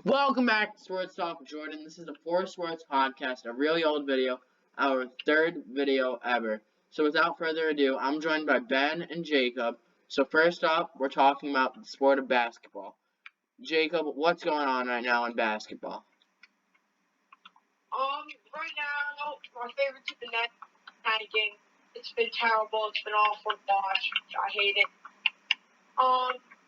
Welcome back to Sports Talk with Jordan. This is the For Sports Podcast, a really old video, our third video ever. So without further ado, I'm joined by Ben and Jacob. So first up, we're talking about the sport of basketball. Jacob, what's going on right now in basketball? Right now, my favorite team, the Nets, panicking. It's been terrible. It's been awful to watch. I hate it.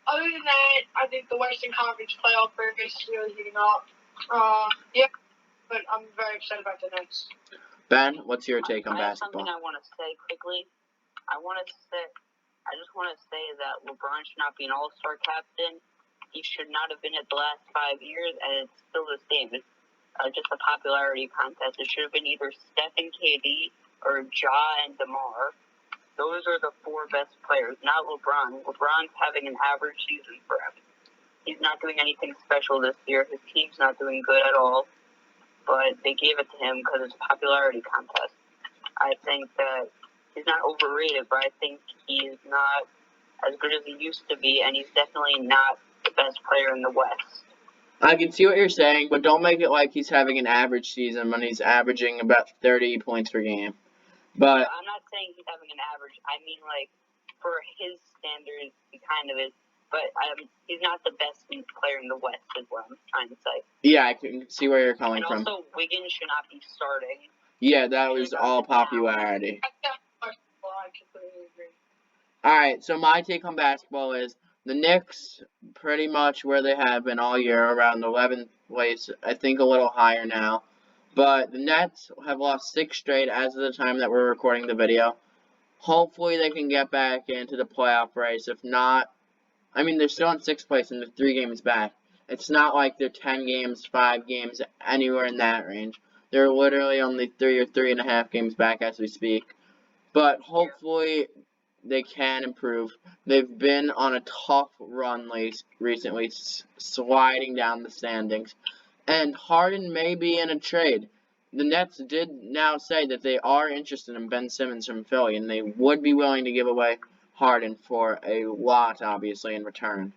Other than that, I think the Western Conference playoff race is really heating up. But I'm very upset about the Nets. Ben, what's your take on I have basketball? something I want to say quickly. I just want to say that LeBron should not be an All-Star captain. He should not have been at the last 5 years, and it's still the same. It's just a popularity contest. It should have been either Steph and KD or Ja and DeMar. Those are the four best players, not LeBron. LeBron's having an average season for him. He's not doing anything special this year. His team's not doing good at all. But they gave it to him because it's a popularity contest. I think that he's not overrated, but I think he's not as good as he used to be, and he's definitely not the best player in the West. I can see what you're saying, but don't make it like he's having an average season when he's averaging about 30 points per game. But I'm not saying he's having an average. I mean, like, for his standards, he kind of is. But he's not the best player in the West, is what I'm trying to say. yeah, I can see where you're coming And from. also, Wiggins should not be starting. Yeah, that was all popularity. I completely agree. Alright, so my take on basketball is the Knicks pretty much where they have been all year, around 11th place, I think a little higher now. But the Nets have lost 6 straight as of the time that we're recording the video. Hopefully they can get back into the playoff race. If not, I mean, they're still in 6th place and they're 3 games back. It's not like they're 10 games, 5 games, anywhere in that range. They're literally only 3 or 3.5 games back as we speak. But hopefully they can improve. They've been on a tough run recently, sliding down the standings. And Harden may be in a trade. The Nets did now say that they are interested in Ben Simmons from Philly, and they would be willing to give away Harden for a lot, obviously, in return.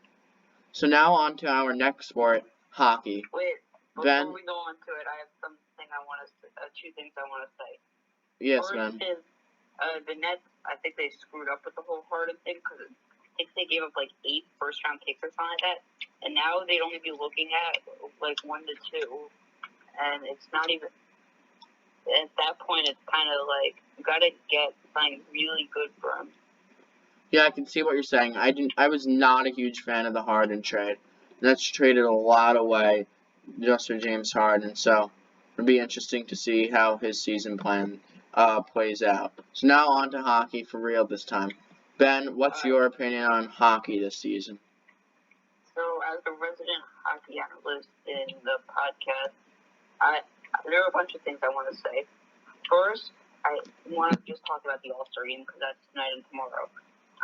So now on to our next sport, hockey. Wait, Ben? before we go on to it, I have two things I want to say. Yes, First Ben. is, the Nets, I think they screwed up with the whole Harden thing because I think they gave up like 8 first-round picks or something like that, and now they'd only be looking at like 1 to 2, and it's not even. At that point, it's kind of like you gotta get something really good for him. Yeah, I can see what you're saying. I was not a huge fan of the Harden trade. Nets traded a lot away just for James Harden, so it'll be interesting to see how his season plan plays out. So now on to hockey for real this time. Ben, what's your opinion on hockey this season? So, as a resident hockey analyst in the podcast, there are a bunch of things I want to say. First, I want to just talk about the All-Star game because that's tonight and tomorrow.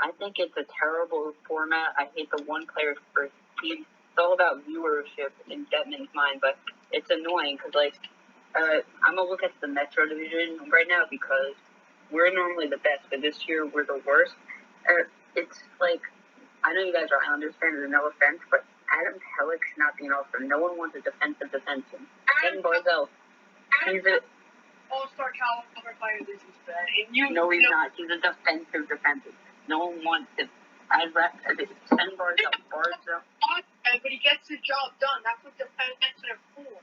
I think it's a terrible format. I hate the one player per team. It's all about viewership in Detman's mind, but it's annoying because, like, I'm going to look at the Metro Division right now because we're normally the best, but this year we're the worst. It's like, I know you guys are Islanders fans, and no offense, but Adam Pelech should not be an All-Star. No one wants a defensive defenseman. Ken Barzell, he's a All-Star caliber player this is bad. No, he's not. He's a defensive defenseman. No one wants him. Ken Barzell. But he gets the job done. That's what defense are for.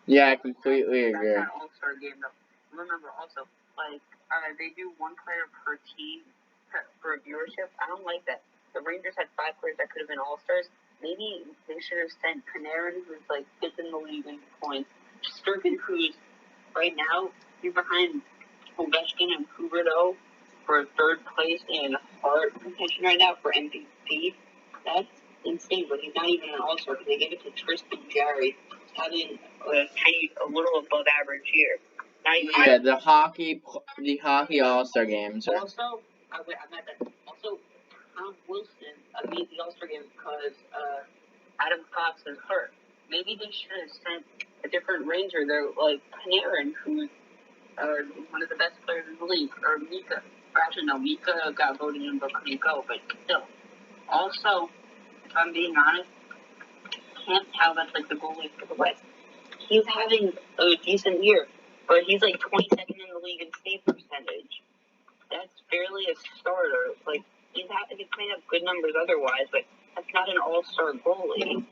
Yeah, I completely agree. That's not All-Star game, though. Remember, also, like, they do 1 player per team for viewership. I don't like that. The Rangers had 5 players that could have been All-Stars. Maybe they should have sent Panarin, who's, like, 5th in the league in points. Sturgeon, who's, right now, he's behind Ovechkin and Huberdeau for 3rd place in hard contention right now for MVP. That's insane, but he's not even an All-Star because they gave it to Tristan Jarry, having a little above average year. Not even Yeah, the hockey All-Star games. Also, I'm at that. Also, Tom Wilson made the All-Star game because Adam Fox is hurt. Maybe they should have sent a different Ranger there, like Panarin, who's one of the best players in the league, or Mika. Actually, no, Mika got voted in but couldn't go, but still. Also, if I'm being honest, can't tell that's like the goalie for the West. He's having a decent year, but he's like 22nd in the league in save percentage. That's barely a starter. Like, he's putting up good numbers otherwise, but that's not an all-star goalie.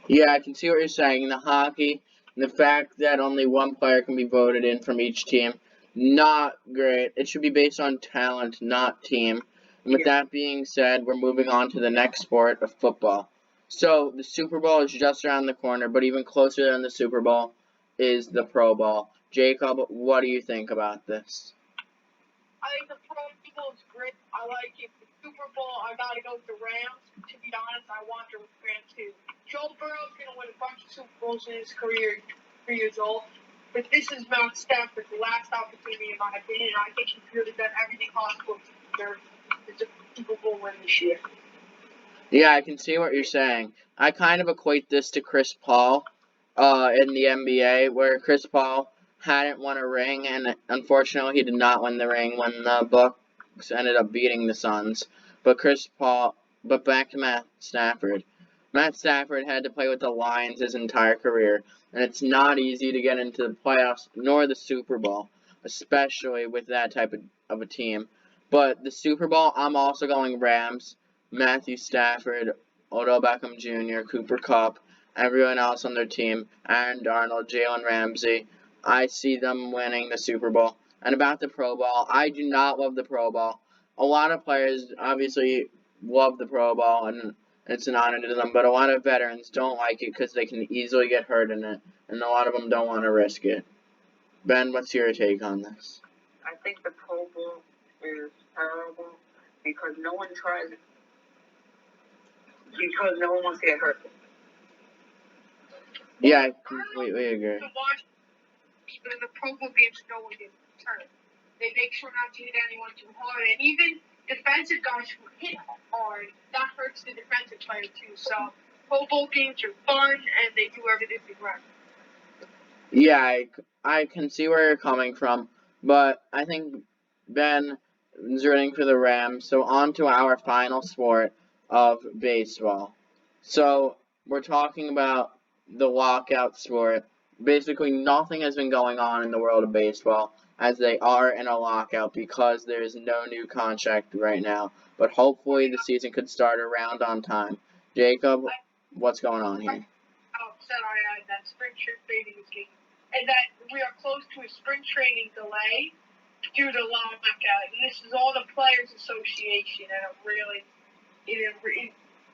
Yeah, I can see what you're saying. The hockey, and the fact that only one player can be voted in from each team, not great. It should be based on talent, not team. And with that being said, we're moving on to the next sport of football. So, the Super Bowl is just around the corner, but even closer than the Super Bowl is the Pro Bowl. Jacob, what do you think about this? I think the Pro Bowl is great. I like it. The Super Bowl, I gotta go with the Rams. To be honest, I want the Rams too. Joe Burrow's gonna win a bunch of Super Bowls in his career, 3 years old. But this is Matt Stafford's last opportunity, in my opinion. I think he's really done everything possible to deserve the Super Bowl win this year. Yeah, I can see what you're saying. I kind of equate this to Chris Paul in the NBA, where Chris Paul hadn't won a ring, and unfortunately he did not win the ring when the Bucks ended up beating the Suns. But back to Matt Stafford. Matt Stafford had to play with the Lions his entire career, and it's not easy to get into the playoffs nor the Super Bowl, especially with that type of a team. But the Super Bowl, I'm also going Rams. Matthew Stafford, Odell Beckham Jr., Cooper Kupp, everyone else on their team, Aaron Donald, Jalen Ramsey. I see them winning the Super Bowl. And about the Pro Bowl, I do not love the Pro Bowl. A lot of players obviously love the Pro Bowl, and it's an honor to them, but a lot of veterans don't like it because they can easily get hurt in it, and a lot of them don't want to risk it. Ben, what's your take on this? I think the Pro Bowl is terrible because no one tries it. Because no one wants to get hurt. Yeah, I completely agree. To watch, but in the Pro Bowl games, no one gets hurt. They make sure not to hit anyone too hard, and even defensive guys who hit hard, that hurts the defensive player too. So Pro Bowl games are fun, and they do everything right. Yeah, I can see where you're coming from, but I think Ben is rooting for the Rams. So on to our final sport of baseball. So we're talking about the lockout sport. Basically, nothing has been going on in the world of baseball as they are in a lockout because there is no new contract right now. But hopefully the season could start around on time. Jacob, what's going on here? How upset I am that spring training is getting, and that we are close to a spring training delay due to lockout. And this is all the Players Association, and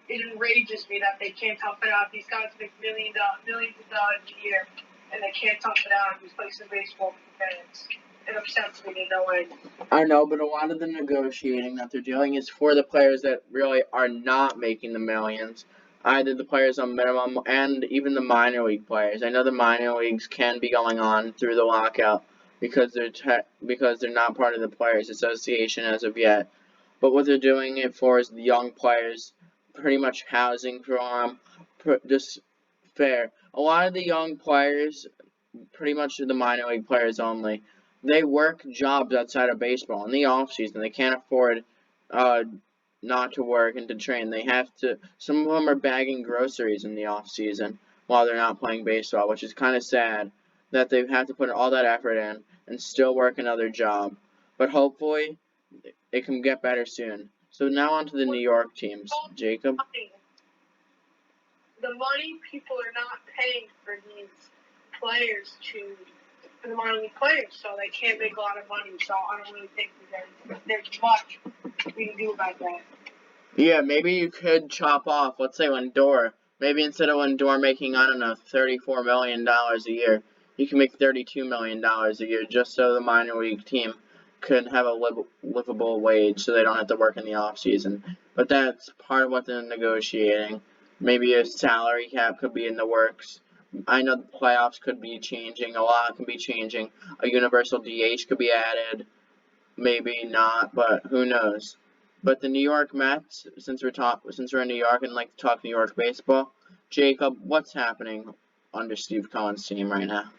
it enrages me that they can't tough it out. These guys make millions of dollars a year, and they can't tough it out in these places baseball fans. It upsets me in no end. I know, but a lot of the negotiating that they're doing is for the players that really are not making the millions. Either the players on minimum and even the minor league players. I know the minor leagues can be going on through the lockout because they're not part of the Players Association as of yet. But what they're doing it for is the young players, pretty much housing for them, just fair. A lot of the young players, pretty much the minor league players only, they work jobs outside of baseball in the off season. They can't afford not to work and to train. They have to. Some of them are bagging groceries in the off season while they're not playing baseball, which is kind of sad that they have to put all that effort in and still work another job. But hopefully, it can get better soon. So now on to the New York teams. Jacob? The money people are not paying for these players for the minor league players, so they can't make a lot of money. So I don't really think there's much we can do about that. Yeah, maybe you could chop off, let's say Lindor. Maybe instead of Lindor making, I don't know, $34 million a year, you can make $32 million a year just so the minor league team could have a livable wage so they don't have to work in the off season. But that's part of what they're negotiating. Maybe a salary cap could be in the works. I know the playoffs could be changing. A lot can be changing. A universal DH could be added. Maybe not, but who knows. But the New York Mets, since we're in New York and like to talk New York baseball, Jacob, what's happening under Steve Cohen's team right now?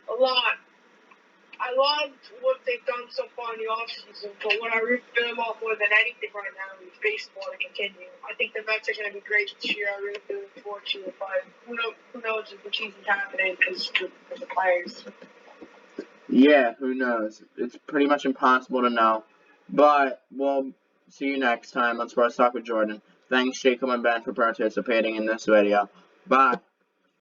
A lot. I I loved what they've done so far in the offseason, but what I root for them off more than anything right now is baseball to continue. I think the Mets are going to be great this year. I really do look forward to it, but who knows if the season's happening because of the players. Yeah, who knows? It's pretty much impossible to know. But we'll see you next time on Sports Talk with Jordan. Thanks, Jacob and Ben, for participating in this video. Bye.